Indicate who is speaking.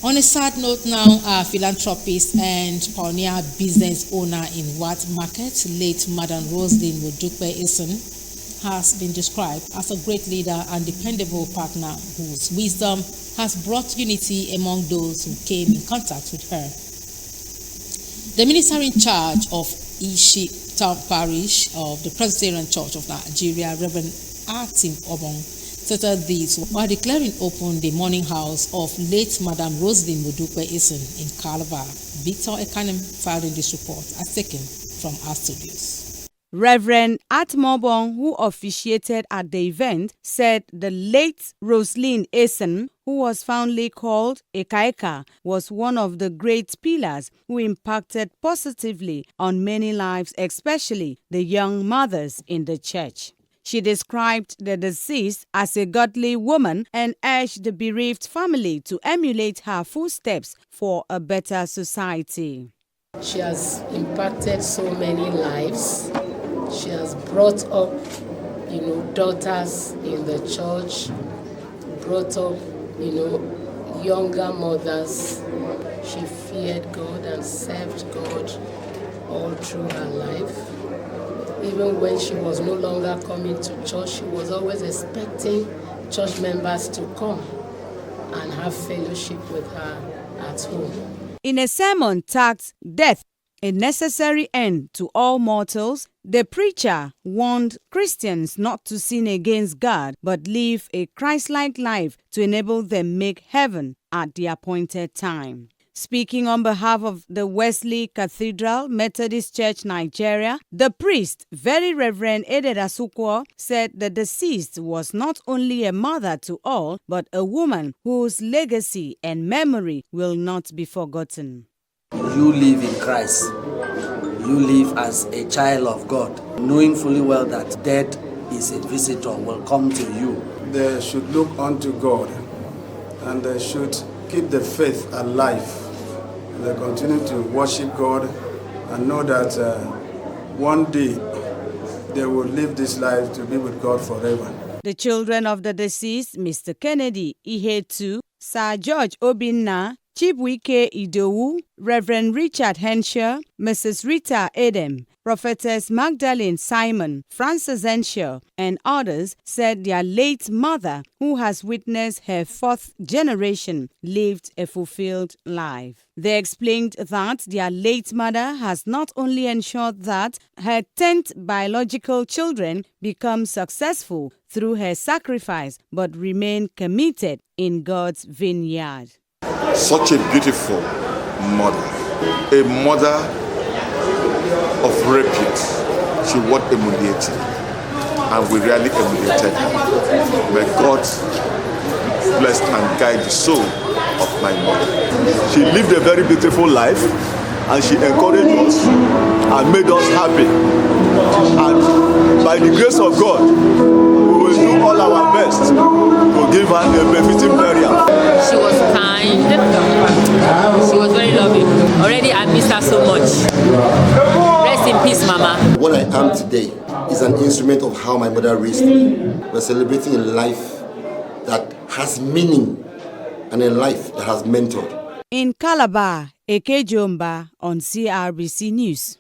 Speaker 1: On a sad note now, our philanthropist and pioneer business owner in Wat Market, late Madam Roselyn Esin, has been described as a great leader and dependable partner whose wisdom has brought unity among those who came in contact with her. The minister in charge of Ishi Town Parish of the Presbyterian Church of Nigeria, Reverend Atim Obong, stated this while declaring open the mourning house of late Madam Roselyn Esin in Calabar. Victor Ekanem filed in this report as taken from our studios.
Speaker 2: Reverend Atmobong, who officiated at the event, said the late Roselyn Esin, who was fondly called Ekaeka, was one of the great pillars who impacted positively on many lives, especially the young mothers in the church. She described the deceased as a godly woman and urged the bereaved family to emulate her footsteps for a better society.
Speaker 3: She has impacted so many lives. She has brought up, daughters in the church, brought up, younger mothers. She feared God and served God all through her life. Even when she was no longer coming to church, she was always expecting church members to come and have fellowship with her at home.
Speaker 2: In a sermon tagged Death, a Necessary End to All Mortals, the preacher warned Christians not to sin against God but live a Christ-like life to enable them make heaven at the appointed time. Speaking on behalf of the Wesley Cathedral Methodist Church Nigeria, the priest, Very Reverend Ededasukwo, said the deceased was not only a mother to all, but a woman whose legacy and memory will not be forgotten.
Speaker 4: You live in Christ. You live as a child of God, knowing fully well that death is a visitor, will come to you.
Speaker 5: They should look unto God and they should keep the faith alive. They continue to worship God and know that one day they will live this life to be with God forever.
Speaker 2: The children of the deceased, Mr. Kennedy Ihetu, Sir George Obinna, Chibwike Idowu, Reverend Richard Henshaw, Mrs. Rita Edem, Prophetess Magdalene Simon, Francis Henshaw, and others said their late mother, who has witnessed her fourth generation, lived a fulfilled life. They explained that their late mother has not only ensured that her 10th biological children become successful through her sacrifice, but remain committed in God's vineyard.
Speaker 6: Such a beautiful mother, a mother of repute. She was emulated, and we really emulated her. May God bless and guide the soul of my mother. She lived a very beautiful life, and she encouraged us and made us happy. And by the grace of God, we will do all our best to give her a befitting burial.
Speaker 7: She was kind. She was very loving. Already I miss her so much. Rest in peace, Mama.
Speaker 8: What I am today is an instrument of how my mother raised me. We're celebrating a life that has meaning and a life that has mentored.
Speaker 2: In Calabar, Eke Jomba on CRBC News.